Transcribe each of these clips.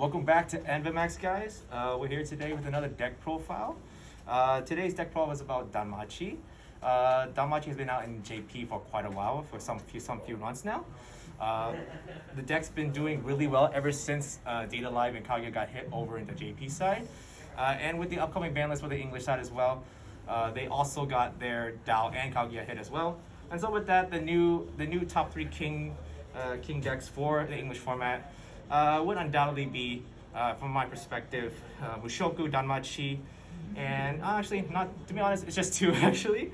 Welcome back to Envimax, guys. We're here today with another deck profile. Today's deck profile is about Danmachi. Danmachi has been out in JP for quite a while, for some few months now. The deck's been doing really well ever since Data Live and Kaguya got hit over in the JP side. And with the upcoming ban list for the English side as well, they also got their Dao and Kaguya hit as well. And so with that, the new top 3 king decks for the English format would undoubtedly be, from my perspective, Mushoku, Danmachi, and actually, not to be honest, it's just 2 actually.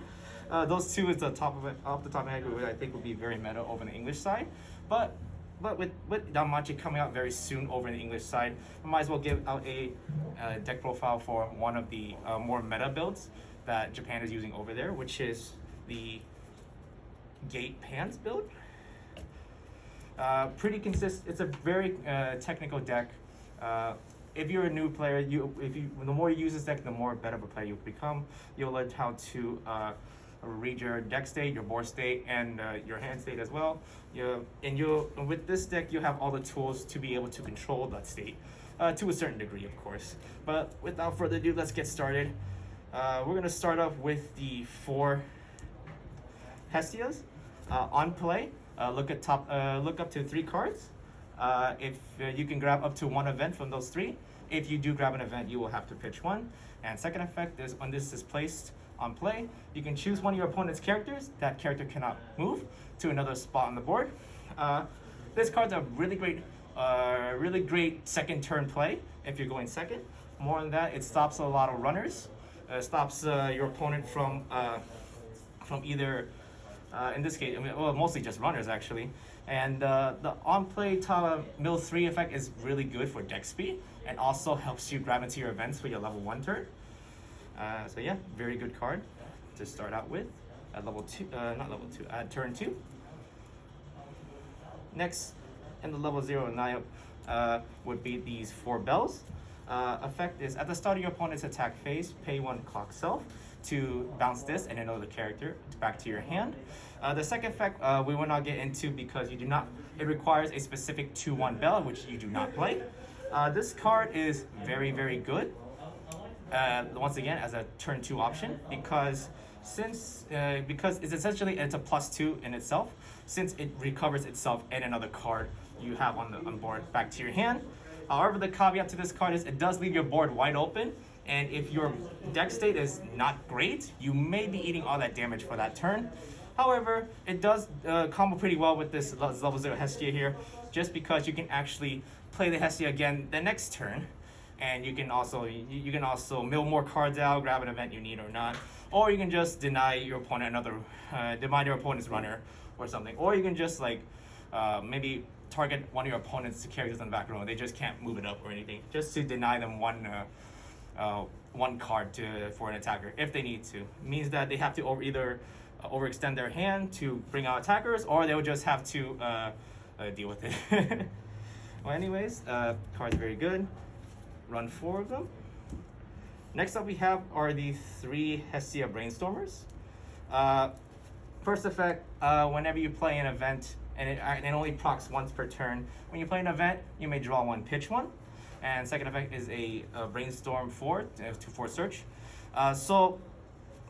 Those 2 is off the top of my head, which I think would be very meta over the English side. But with Danmachi coming out very soon over the English side, I might as well give out a deck profile for one of the more meta builds that Japan is using over there, which is the Gate Pans build. Pretty consistent. It's a very technical deck. If you're a new player, the more you use this deck, the more better of a player you become. You'll learn how to read your deck state, your board state, and your hand state as well. With this deck, you have all the tools to be able to control that state to a certain degree, of course. But without further ado, let's get started. We're gonna start off with the 4 Hestias on play. Look up to 3 cards. If you can grab up to 1 event from those 3. If you do grab an event, you will have to pitch 1. And second effect is when this is placed on play, you can choose one of your opponent's characters. That character cannot move to another spot on the board. This card's a really great second turn play if you're going second. More than that, it stops a lot of runners. Stops your opponent from either. In this case, mostly just runners actually. And the on-play mill 3 effect is really good for deck speed and also helps you grab into your events for your level 1 turn. So yeah, very good card to start out with at at turn 2. Next, in the level 0 lineup would be these 4 bells. Effect is at the start of your opponent's attack phase, pay 1 clock self to bounce this and another character back to your hand. The second effect we will not get into because it requires a specific 2/1 bell, which you do not play. This card is very good, once again, as a turn 2 option because it's essentially a +2 in itself, since it recovers itself and another card you have on board back to your hand. However, the caveat to this card is it does leave your board wide open, and if your deck state is not great, you may be eating all that damage for that turn. However, it does combo pretty well with this level 0 Hestia here, just because you can actually play the Hestia again the next turn, and you can also mill more cards out, grab an event you need or not, or you can just deny your opponent deny your opponent's runner or something, or you can just maybe target one of your opponent's characters in the back row. They just can't move it up or anything, just to deny them one card for an attacker if they need to. It means that they have to either overextend their hand to bring out attackers, or they'll just have to deal with it. Well, anyways, card's very good. Run 4 of them. Next up we have are the 3 Hestia Brainstormers. First effect, whenever you play an event, and it only procs once per turn. When you play an event, you may draw 1, pitch 1. And second effect is a Brainstorm 4 to 4 search. So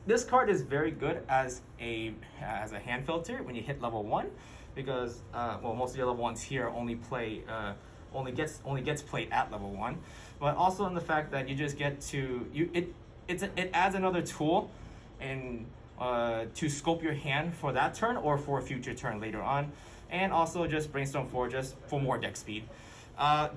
this card is very good as a hand filter when you hit level 1, because most of your level 1s here only gets played at level 1. But also in the fact that you just get to it adds another tool to scope your hand for that turn or for a future turn later on, and also just Brainstorm 4 just for more deck speed.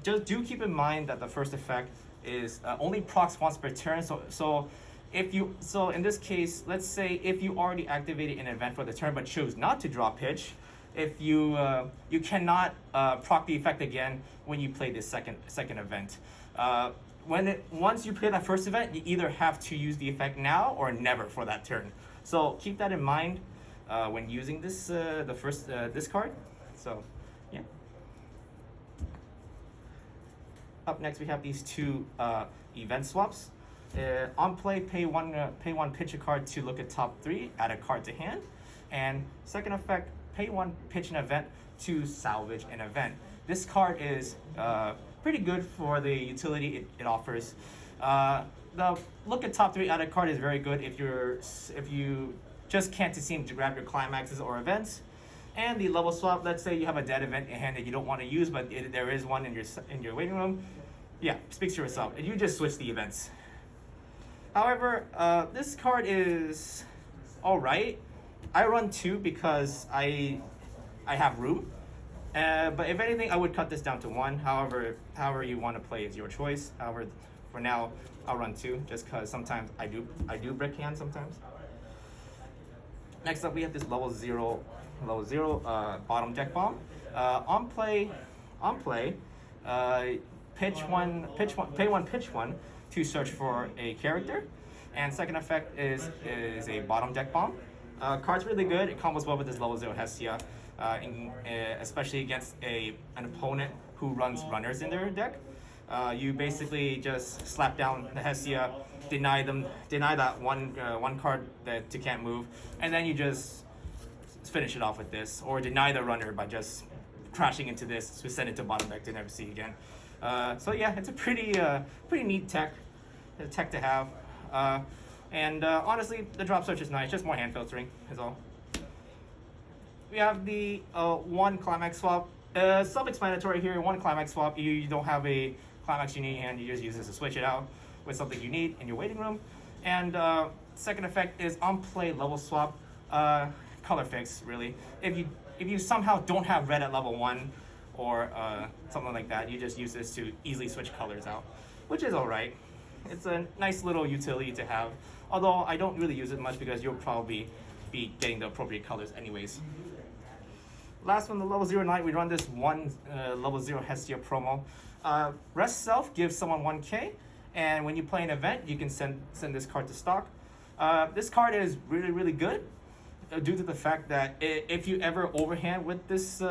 Just do keep in mind that the first effect is only procs once per turn. So in this case, let's say if you already activated an event for the turn but chose not to draw pitch, if you cannot proc the effect again when you play this second event. Once you play that first event, you either have to use the effect now or never for that turn. So keep that in mind when using this this card. So yeah. Up next we have these 2 event swaps. On play, pay one, pitch a card to look at top 3, add a card to hand. And second effect, pay 1, pitch an event to salvage an event. this card is pretty good for the utility it offers. The look at top 3 added card is very good if you just can't seem to grab your climaxes or events. And the level swap, let's say you have a dead event in hand that you don't want to use, but there is one in your waiting room. Yeah, speaks to yourself, and you just switch the events. However, this card is all right. I run 2 because I have room. But if anything, I would cut this down to 1. However you want to play is your choice. However, for now, I'll run 2 just because sometimes I do brick hand sometimes. Next up, we have this level 0 bottom deck bomb. On play, pay one, pitch one to search for a character, and second effect is a bottom deck bomb. Card's really good. It combos well with this level 0 Hestia, especially against an opponent who runs runners in their deck. You basically just slap down the Hestia, deny that one card that you can't move, and then you just finish it off with this, or deny the runner by just crashing into this to send it to bottom deck to never see again. So yeah, it's a pretty neat tech to have. And honestly, the drop search is nice, just more hand filtering is all. We have the 1 climax swap. Self-explanatory here, 1 climax swap. You don't have a climax you need in hand, you just use this to switch it out with something you need in your waiting room. And second effect is on play level swap, color fix really. If you somehow don't have red at level 1 or something like that, you just use this to easily switch colors out, which is alright. It's a nice little utility to have, although I don't really use it much because you'll probably be getting the appropriate colors anyways. Last one, the level 0 Knight, we run this 1 level 0 Hestia promo. Rest Self gives someone 1k, and when you play an event, you can send this card to stock. This card is really good due to the fact that if you ever overhand with this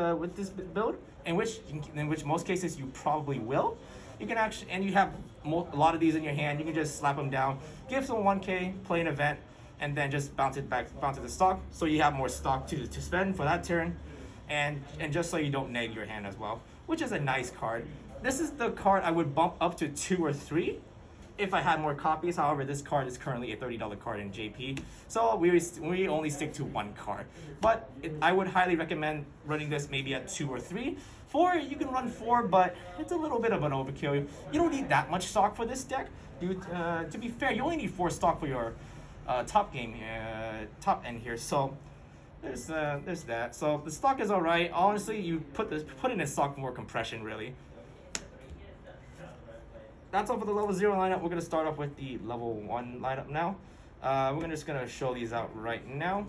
build, in which most cases you probably will, you can actually, and you have a lot of these in your hand, you can just slap them down, give someone 1k, play an event, and then just bounce it to the stock, so you have more stock to spend for that turn, and just so you don't neg your hand as well, which is a nice card. This is the card I would bump up to 2 or 3 if I had more copies. However, this card is currently a $30 card in JP, so we only stick to 1 card. But I would highly recommend running this maybe at 2 or 3. 4, you can run 4, but it's a little bit of an overkill. You don't need that much stock for this deck. To be fair, you only need 4 stock for your top end here. So there's that. So the stock is alright. Honestly, you put in a stock for more compression really. That's all for the level 0 lineup. We're gonna start off with the level 1 lineup now. We're just gonna show these out right now.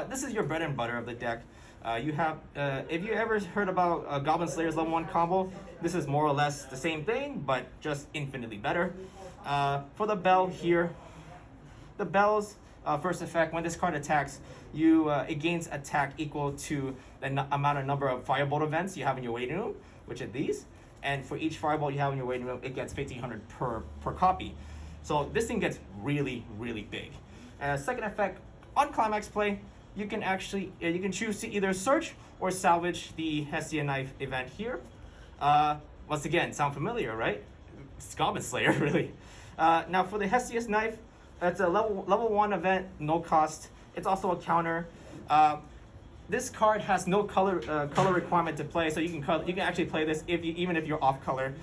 This is your bread and butter of the deck. You have, if you ever heard about Goblin Slayer's level 1 combo, this is more or less the same thing, but just infinitely better. For the bell here, the bell's first effect, when this card attacks, it gains attack equal to the number of firebolt events you have in your waiting room, which are these. And for each firebolt you have in your waiting room, it gets 1,500 per copy. So this thing gets really big. Second effect, on climax play, you can choose to either search or salvage the Hestia Knife event here. Once again, sound familiar, right? It's Goblin Slayer, really. Now for the Hestia's Knife, it's a level 1 event, no cost. It's also a counter. This card has no color requirement to play, so you can actually play this even if you're off color.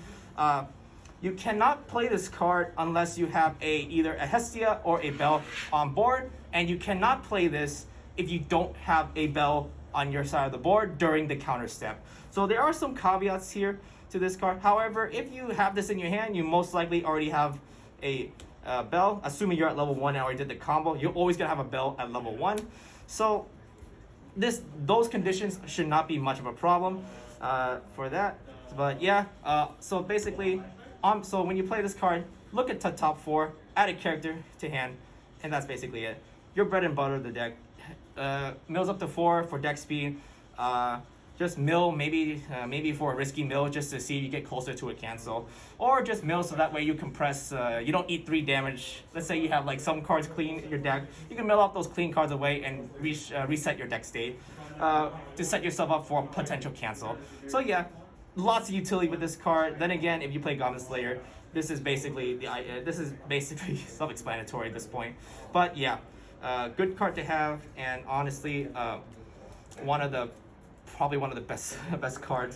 You cannot play this card unless you have either a Hestia or a Bell on board, and you cannot play this if you don't have a Bell on your side of the board during the counter step. So there are some caveats here to this card. However, if you have this in your hand, you most likely already have a Bell. Assuming you're at level 1 and already did the combo, you're always gonna have a Bell at level 1. So those conditions should not be much of a problem for that. But yeah, so basically, so when you play this card, look at the top 4, add a character to hand, and that's basically it. Your bread and butter of the deck. Mills up to 4 for deck speed. just mill, maybe for a risky mill just to see if you get closer to a cancel, or just mill so that way you compress. You don't eat 3 damage. Let's say you have like some cards clean in your deck, you can mill off those clean cards away and reset your deck state to set yourself up for a potential cancel. So yeah, lots of utility with this card. Then again, if you play Goblin Slayer, this is basically self-explanatory at this point. But yeah, good card to have, and honestly, probably one of the best best card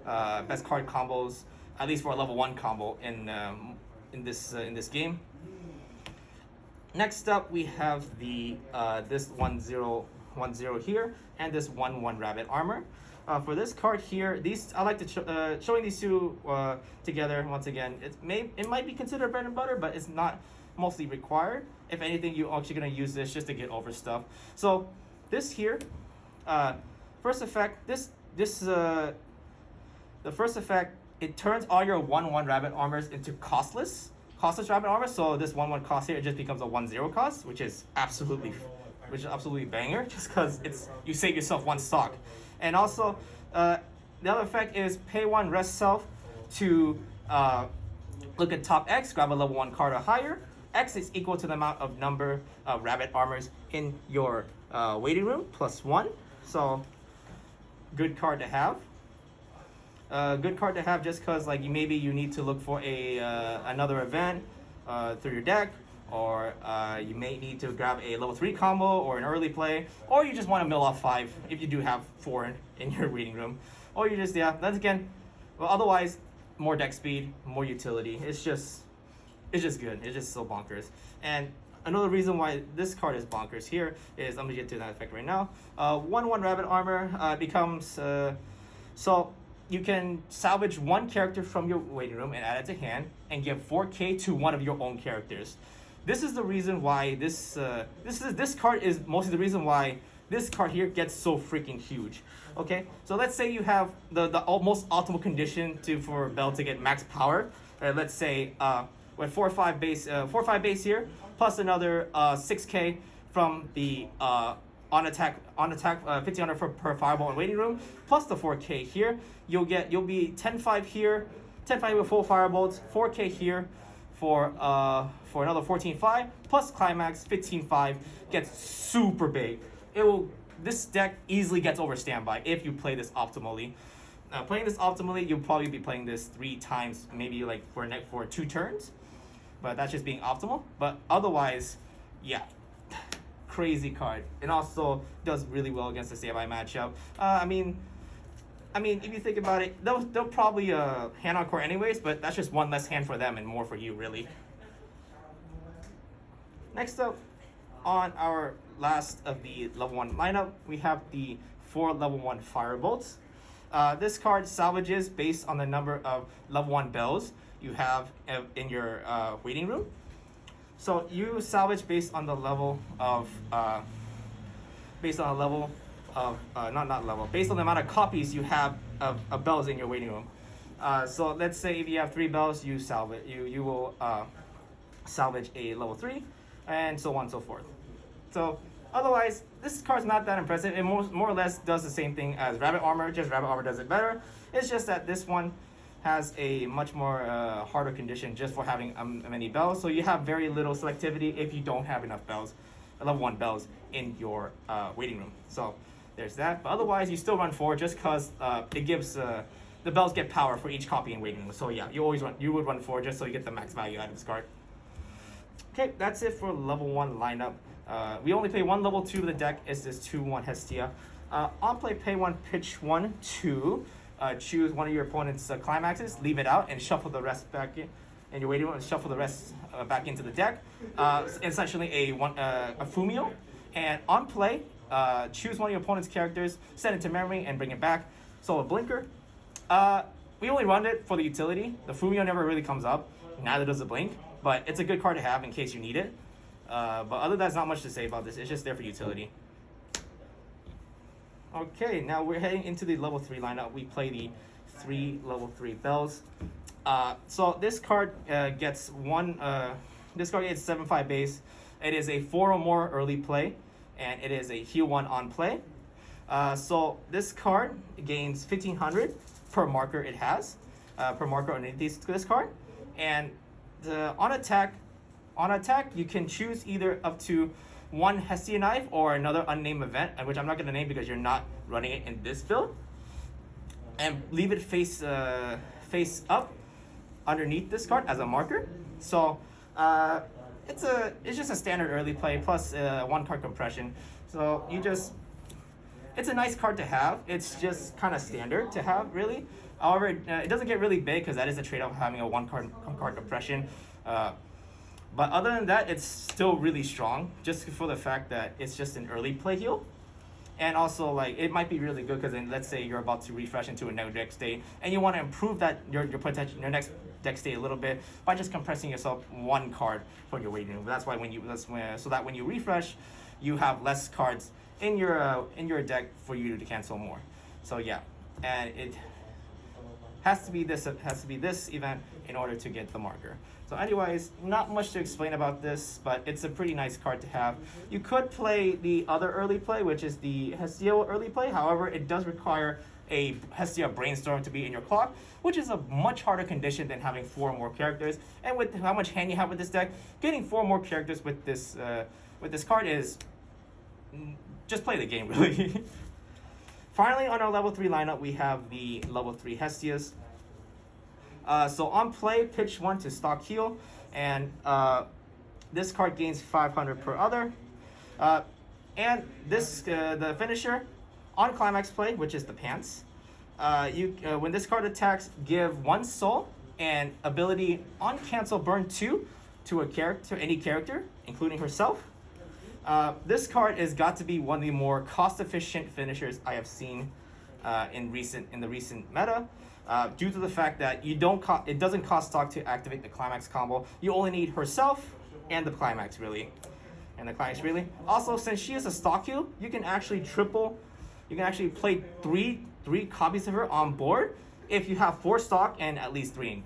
combos, at least for a level 1 combo in this game. Next up, we have the this 1/0/1/0 here, and this 1/1 Rabbit Armor. For this card here, I like to showing these two together once again. It might be considered bread and butter, but it's not mostly required. If anything, you're actually gonna use this just to get over stuff. So this here. First effect, the first effect, it turns all your 1/1 Rabbit Armors into costless Rabbit Armor. So this 1/1 cost here, it just becomes a 1/0 cost, which is absolutely banger, just because you save yourself 1 stock. And also, the other effect is pay 1 rest self to look at top X, grab a level 1 card or higher. X is equal to the amount of number of Rabbit Armors in your waiting room plus 1. So good card to have. Good card to have just because like maybe you need to look for another event through your deck, or you may need to grab a level 3 combo or an early play, or you just want to mill off 5 if you do have 4 in your waiting room, or you just that's again. Well, otherwise, more deck speed, more utility. It's just good. It's just so bonkers. And another reason why this card is bonkers here is, I'm gonna get to that effect right now. 1/1 Rabbit Armor becomes so you can salvage 1 character from your waiting room and add it to hand, and give 4K to one of your own characters. This is the reason why this card is mostly the reason why this card here gets so freaking huge. Okay, so let's say you have the most optimal condition for Bell to get max power. Let's say with 4/5 base here, plus another 6K from the on attack 1500 per fireball in waiting room, plus the 4K here. You'll be 10/5 here, 10/5 with full firebolts, 4K here for another 14/5, plus climax 15/5 gets super big. This deck easily gets over standby if you play this optimally. Playing this optimally, you'll probably be playing this 3 times, maybe like for 2 turns. But that's just being optimal. But otherwise, yeah, crazy card. It also does really well against the standby matchup. I mean, if you think about it, they'll probably hand on court anyways, but that's just 1 less hand for them and more for you, really. Next up, on our last of the level 1 lineup, we have the 4 level 1 Firebolts. This card salvages based on the number of level 1 bells you have in your waiting room. So you salvage based on the level of based on the amount of copies you have of bells in your waiting room. So let's say if you have 3 bells, you salvage you will salvage a level 3, and so on and so forth. So otherwise, this card's not that impressive. It more or less does the same thing as Rabbit Armor, just Rabbit Armor does it better. It's just that this one has a much more harder condition just for having many bells. So you have very little selectivity if you don't have enough bells, level 1 bells in your waiting room. So there's that. But otherwise, you still run 4 just because it gives the bells get power for each copy in waiting room. So yeah, you would run 4 just so you get the max value out of this card. Okay, that's it for level 1 lineup. We only play 1 level 2 of the deck. It's this 2/1 Hestia. On play, pay 1, pitch 1, 2. Choose one of your opponent's climaxes, leave it out, and shuffle the rest back in your waiting room, and shuffle the rest back into the deck. Essentially a Fumio. And on play, choose one of your opponent's characters, send it to memory, and bring it back. So a Blinker. We only run it for the utility. The Fumio never really comes up. Neither does the Blink. But it's a good card to have in case you need it. But other than that, there's not much to say about this. It's just there for utility. Okay, now we're heading into the level 3 lineup. We play the 3 level 3 bells. So this card gets 7/5 base. It is a 4 or more early play, and it is a heal 1 on play. So this card gains 1500 per marker it has, per marker underneath this card. And on attack, you can choose either up to one Hestia knife or another unnamed event, which I'm not going to name because you're not running it in this build, and leave it face up underneath this card as a marker. So it's just a standard early play plus 1 card compression. So it's a nice card to have. It's just kind of standard to have, really. However, it doesn't get really big because that is a trade-off of having a one card compression. But other than that, it's still really strong, just for the fact that it's just an early play heal. And also, like, it might be really good because then, let's say you're about to refresh into a no deck state, and you want to improve that your next deck state a little bit by just compressing yourself 1 card from your waiting room. That's why so that when you refresh, you have less cards in your deck for you to cancel more. So yeah, and it has to be this event in order to get the marker. So anyways, not much to explain about this, but it's a pretty nice card to have. You could play the other early play, which is the Hestia early play. However, it does require a Hestia Brainstorm to be in your clock, which is a much harder condition than having 4 more characters. And with how much hand you have with this deck, getting 4 more characters with this card is just play the game, really. Finally, on our level 3 lineup, we have the level 3 Hestias. So on play, pitch 1 to stock heal, and this card gains 500 per other. And this the finisher on climax play, which is the pants. When this card attacks, give 1 soul and ability on cancel burn 2 to any character, including herself. This card has got to be one of the more cost-efficient finishers I have seen in the recent meta, due to the fact that it doesn't cost stock to activate the climax combo. You only need herself and the climax, really. Also, since she is a stock heal, you can actually play three copies of her on board if you have 4 stock and at least 3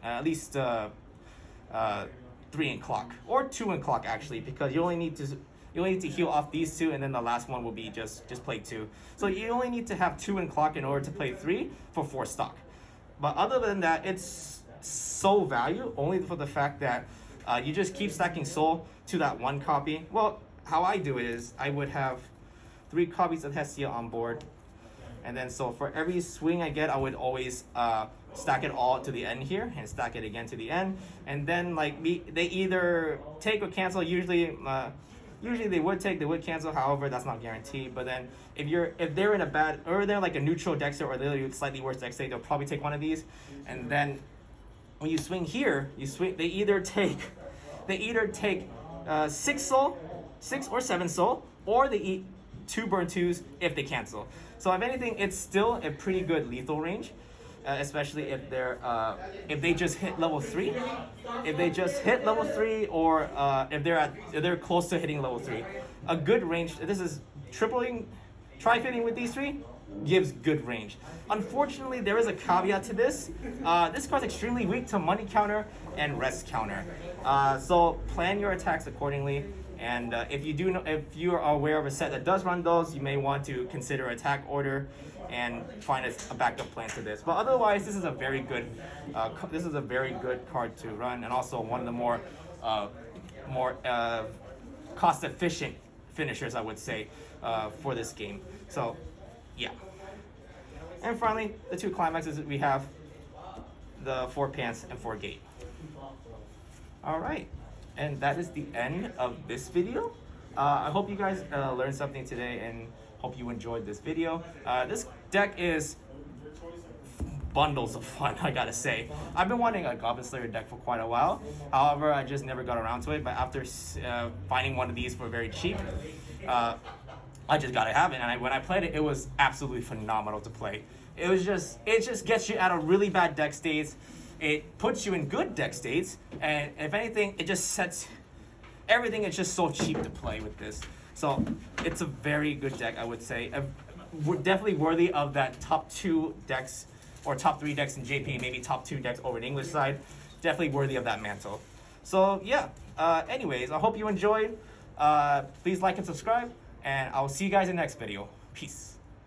in clock, or 2 in clock actually, because you only need to heal off these 2, and then the last one will be just play 2. So you only need to have 2 in clock in order to play 3 for 4 stock. But other than that, it's soul value only for the fact that you just keep stacking soul to that 1 copy. Well, how I do it is I would have 3 copies of Hestia on board, and then so for every swing I get, I would always stack it all to the end here and stack it again to the end, and then like they either take or cancel. Usually they would cancel. However, that's not guaranteed. But then if they're in a bad, or they're like a neutral deck state, or they're slightly worse deck state, they'll probably take one of these. And then when you swing here, they either take 6 or 7 soul, or they eat 2 burn 2s if they cancel. So if anything, it's still a pretty good lethal range, especially if they just hit level 3. If they just hit level 3, or if they're close to hitting level 3, a good range. This is tri-fitting with these 3 gives good range. Unfortunately, there is a caveat to this. This card's extremely weak to money counter and rest counter. So plan your attacks accordingly. And if you are aware of a set that does run those, you may want to consider attack order and find a backup plan to this. But otherwise, this is a very good card to run, and also one of the more cost-efficient finishers, I would say, for this game. So, yeah. And finally, the 2 climaxes we have: the 4 pants and 4 gate. All right. And that is the end of this video. I hope you guys learned something today, and hope you enjoyed this video. This deck is bundles of fun, I gotta say. I've been wanting a Goblin Slayer deck for quite a while. However, I just never got around to it. But after finding one of these for very cheap, I just gotta have it. And when I played it, it was absolutely phenomenal to play. It just gets you out of really bad deck states. It puts you in good deck states, and if anything, it just sets everything. It's just so cheap to play with this. So it's a very good deck, I would say. Definitely worthy of that top 2 decks, or top 3 decks in JP, maybe top 2 decks over the English side. Definitely worthy of that mantle. So yeah, anyways, I hope you enjoyed. Please like and subscribe, and I'll see you guys in the next video. Peace.